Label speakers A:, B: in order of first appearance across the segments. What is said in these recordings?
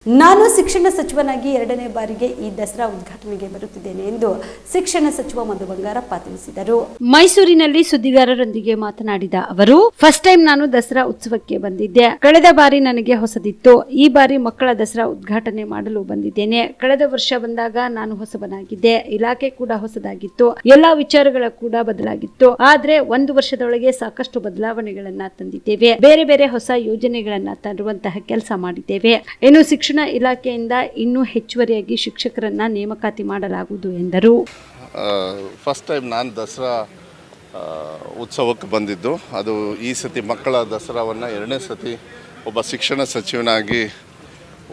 A: ನಾನು ಶಿಕ್ಷಣ ಸಚಿವನಾಗಿ ಎರಡನೇ ಬಾರಿಗೆ ಈ ದಸರಾ ಉದ್ಘಾಟನೆಗೆ ಬರುತ್ತಿದ್ದೇನೆ ಎಂದು ಶಿಕ್ಷಣ ಸಚಿವ ಮಧು ಬಂಗಾರಪ್ಪ ತಿಳಿಸಿದರು. ಮೈಸೂರಿನಲ್ಲಿ ಸುದ್ದಿಗಾರರೊಂದಿಗೆ ಮಾತನಾಡಿದ ಅವರು, ಫಸ್ಟ್ ಟೈಮ್ ನಾನು ದಸರಾ ಉತ್ಸವಕ್ಕೆ ಬಂದಿದ್ದೆ. ಕಳೆದ ಬಾರಿ ನನಗೆ ಹೊಸದಿತ್ತು. ಈ ಬಾರಿ ಮಕ್ಕಳ ದಸರಾ ಉದ್ಘಾಟನೆ ಮಾಡಲು ಬಂದಿದ್ದೇನೆ. ಕಳೆದ ವರ್ಷ ಬಂದಾಗ ನಾನು ಹೊಸಬನಾಗಿದ್ದೆ. ಇಲಾಖೆ ಕೂಡ ಹೊಸದಾಗಿತ್ತು. ಎಲ್ಲಾ ವಿಚಾರಗಳ ಕೂಡ ಬದಲಾಗಿತ್ತು. ಆದ್ರೆ ಒಂದು ವರ್ಷದೊಳಗೆ ಸಾಕಷ್ಟು ಬದಲಾವಣೆಗಳನ್ನ ತಂದಿದ್ದೇವೆ. ಬೇರೆ ಬೇರೆ ಹೊಸ ಯೋಜನೆಗಳನ್ನ ತರುವಂತಹ ಕೆಲಸ ಮಾಡಿದ್ದೇವೆ. ಇನ್ನು ಶಿಕ್ಷಣ ಇಲಾಖೆಯಿಂದ ಇನ್ನೂ ಹೆಚ್ಚುವರಿಯಾಗಿ ಶಿಕ್ಷಕರನ್ನ ನೇಮಕಾತಿ ಮಾಡಲಾಗುವುದು ಎಂದರು.
B: ಫಸ್ಟ್ ಟೈಮ್ ನಾನು ದಸರಾ ಉತ್ಸವಕ್ಕೆ ಬಂದಿದ್ದು. ಅದು ಈ ಸತಿ ಮಕ್ಕಳ ದಸರಾವನ್ನು ಎರಡನೇ ಸತಿ ಒಬ್ಬ ಶಿಕ್ಷಣ ಸಚಿವನಾಗಿ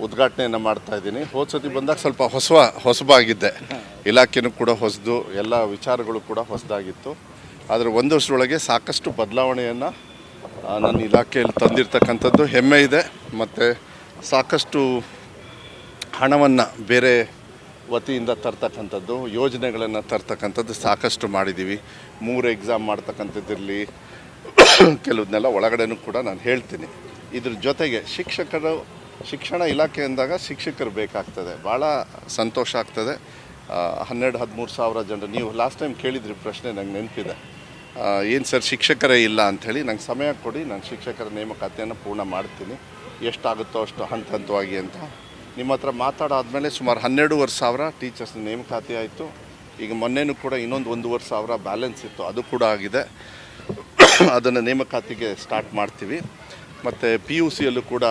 B: ಉದ್ಘಾಟನೆಯನ್ನು ಮಾಡ್ತಾ ಇದ್ದೀನಿ. ಹೋದ ಸತಿ ಬಂದಾಗ ಸ್ವಲ್ಪ ಹೊಸಬಾಗಿದ್ದೆ. ಇಲಾಖೆನೂ ಕೂಡ ಹೊಸದು, ಎಲ್ಲ ವಿಚಾರಗಳು ಕೂಡ ಹೊಸದಾಗಿತ್ತು. ಆದರೆ ಒಂದು ವರ್ಷದೊಳಗೆ ಸಾಕಷ್ಟು ಬದಲಾವಣೆಯನ್ನು ನನ್ನ ಇಲಾಖೆಯಲ್ಲಿ ತಂದಿರತಕ್ಕಂಥದ್ದು ಹೆಮ್ಮೆ ಇದೆ. ಮತ್ತು ಸಾಕಷ್ಟು ಹಣವನ್ನು ಬೇರೆ ವತಿಯಿಂದ ತರ್ತಕ್ಕಂಥದ್ದು, ಯೋಜನೆಗಳನ್ನು ತರ್ತಕ್ಕಂಥದ್ದು ಸಾಕಷ್ಟು ಮಾಡಿದ್ದೀವಿ. 3 ಎಕ್ಸಾಮ್ ಮಾಡ್ತಕ್ಕಂಥದ್ದಿರಲಿ, ಕೆಲವನ್ನೆಲ್ಲ ಒಳಗಡೆನೂ ಕೂಡ ನಾನು ಹೇಳ್ತೀನಿ. ಇದ್ರ ಜೊತೆಗೆ ಶಿಕ್ಷಣ ಇಲಾಖೆ ಅಂದಾಗ ಶಿಕ್ಷಕರು ಬೇಕಾಗ್ತದೆ. ಭಾಳ ಸಂತೋಷ ಆಗ್ತದೆ. 12-13 ಸಾವಿರ ಜನರು, ನೀವು ಲಾಸ್ಟ್ ಟೈಮ್ ಕೇಳಿದ್ರಿ ಪ್ರಶ್ನೆ, ನಂಗೆ ನೆನಪಿದೆ. ಏನು ಸರ್ ಶಿಕ್ಷಕರೇ ಇಲ್ಲ ಅಂಥೇಳಿ, ನಂಗೆ ಸಮಯ ಕೊಡಿ, ನಾನು ಶಿಕ್ಷಕರ ನೇಮಕಾತಿಯನ್ನು ಪೂರ್ಣ ಮಾಡ್ತೀನಿ. ಎಷ್ಟಾಗುತ್ತೋ ಅಷ್ಟು ಹಂತವಾಗಿ ಅಂತ ನಿಮ್ಮ ಹತ್ರ ಮಾತಾಡಾದ್ಮೇಲೆ ಸುಮಾರು 12,500 ಸಾವಿರ ಟೀಚರ್ಸ್ ನೇಮಕಾತಿ ಆಯಿತು. ಈಗ ಮೊನ್ನೆನೂ ಕೂಡ ಇನ್ನೊಂದು 1,500 ಸಾವಿರ ಬ್ಯಾಲೆನ್ಸ್ ಇತ್ತು, ಅದು ಕೂಡ ಆಗಿದೆ. ಅದನ್ನು ನೇಮಕಾತಿಗೆ ಸ್ಟಾರ್ಟ್ ಮಾಡ್ತೀವಿ. ಮತ್ತು PUCಯಲ್ಲೂ ಕೂಡ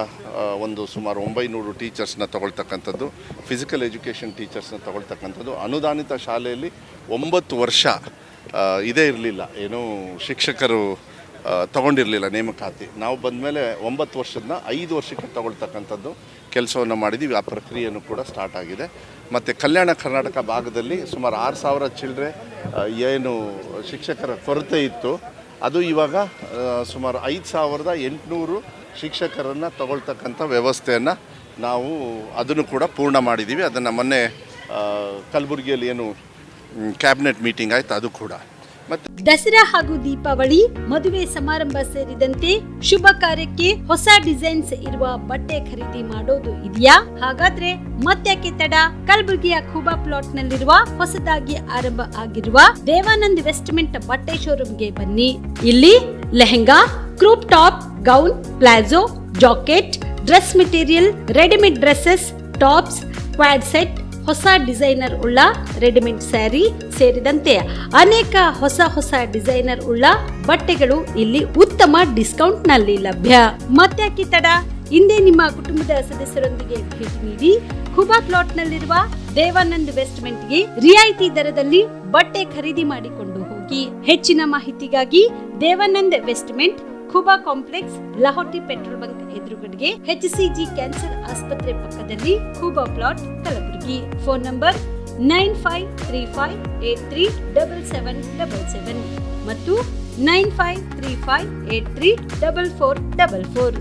B: ಒಂದು ಸುಮಾರು 900 ಟೀಚರ್ಸ್ನ ತೊಗೊಳ್ತಕ್ಕಂಥದ್ದು, ಫಿಸಿಕಲ್ ಎಜುಕೇಷನ್ ಟೀಚರ್ಸ್ನ ತೊಗೊಳ್ತಕ್ಕಂಥದ್ದು. ಅನುದಾನಿತ ಶಾಲೆಯಲ್ಲಿ 9 ವರ್ಷ ಇದೇ ಇರಲಿಲ್ಲ, ಏನೂ ಶಿಕ್ಷಕರು ತೊಗೊಂಡಿರಲಿಲ್ಲ ನೇಮಕಾತಿ. ನಾವು ಬಂದಮೇಲೆ 9 ವರ್ಷದನ್ನ 5 ವರ್ಷಕ್ಕೆ ತೊಗೊಳ್ತಕ್ಕಂಥದ್ದು ಕೆಲಸವನ್ನು ಮಾಡಿದ್ದೀವಿ. ಆ ಪ್ರಕ್ರಿಯೆಯೂ ಕೂಡ ಸ್ಟಾರ್ಟ್ ಆಗಿದೆ. ಮತ್ತು ಕಲ್ಯಾಣ ಕರ್ನಾಟಕ ಭಾಗದಲ್ಲಿ ಸುಮಾರು 6,000 ಚಿಲ್ಲರೆ ಏನು ಶಿಕ್ಷಕರ ಕೊರತೆ ಇತ್ತು, ಅದು ಇವಾಗ ಸುಮಾರು 5,800 ಶಿಕ್ಷಕರನ್ನು ತಗೊಳ್ತಕ್ಕಂಥ ವ್ಯವಸ್ಥೆಯನ್ನು ನಾವು ಅದನ್ನು ಕೂಡ ಪೂರ್ಣ ಮಾಡಿದ್ದೀವಿ. ಅದನ್ನು ಮೊನ್ನೆ ಕಲಬುರಗಿಯಲ್ಲಿ ಏನು ಕ್ಯಾಬಿನೆಟ್ ಮೀಟಿಂಗ್ ಆಯಿತು, ಅದು ಕೂಡ.
A: ದಸರಾ ಹಾಗೂ ದೀಪಾವಳಿ, ಮದುವೆ ಸಮಾರಂಭ ಸೇರಿದಂತೆ ಶುಭ ಕಾರ್ಯಕ್ಕೆ ಹೊಸ ಡಿಸೈನ್ಸ್ ಇರುವ ಬಟ್ಟೆ ಖರೀದಿ ಮಾಡೋದು ಇದೆಯಾ? ಹಾಗಾದ್ರೆ ಮತ್ತ್ಯಾಕೆ ತಡ? ಕಲಬುರಗಿಯ ಖೂಬಾ ಪ್ಲಾಟ್ ನಲ್ಲಿರುವ ಹೊಸದಾಗಿ ಆರಂಭ ಆಗಿರುವ ದೇವಾನಂದ್ ವೆಸ್ಟ್ಮೆಂಟ್ ಬಟ್ಟೆ ಶೋರೂಮ್ಗೆ ಬನ್ನಿ. ಇಲ್ಲಿ lehenga, crop top, gown, palazzo, jacket, dress material, readymade dresses, tops, quad set, ಹೊಸ ಡಿಸೈನರ್ ಉಳ್ಳ ರೆಡಿಮೇಡ್ ಸ್ಯಾರಿ ಸೇರಿದಂತೆ ಅನೇಕ ಹೊಸ ಡಿಸೈನರ್ ಉಳ್ಳ ಬಟ್ಟೆಗಳು ಇಲ್ಲಿ ಉತ್ತಮ ಡಿಸ್ಕೌಂಟ್ ನಲ್ಲಿ ಲಭ್ಯ. ಮತ್ತ್ಯಾಕೆ ತಡ? ಇಂದೇ ನಿಮ್ಮ ಕುಟುಂಬದ ಸದಸ್ಯರೊಂದಿಗೆ ಭೇಟಿ ನೀಡಿ ಖೂಬಾ ಪ್ಲಾಟ್ ನಲ್ಲಿರುವ ದೇವಾನಂದ್ ವೆಸ್ಟ್ಮೆಂಟ್ಗೆ ರಿಯಾಯಿತಿ ದರದಲ್ಲಿ ಬಟ್ಟೆ ಖರೀದಿ ಮಾಡಿಕೊಂಡು ಹೋಗಿ. ಹೆಚ್ಚಿನ ಮಾಹಿತಿಗಾಗಿ Devanand vestment, Khuba complex, Lahoti petrol bunk ಎದುರುಗಡೆಗೆ, HCG ಕ್ಯಾನ್ಸರ್ ಆಸ್ಪತ್ರೆ ಪಕ್ಕದಲ್ಲಿ, Khuba plot, Kalaburagi. Phone number 9535837777 ಮತ್ತು 9535834444.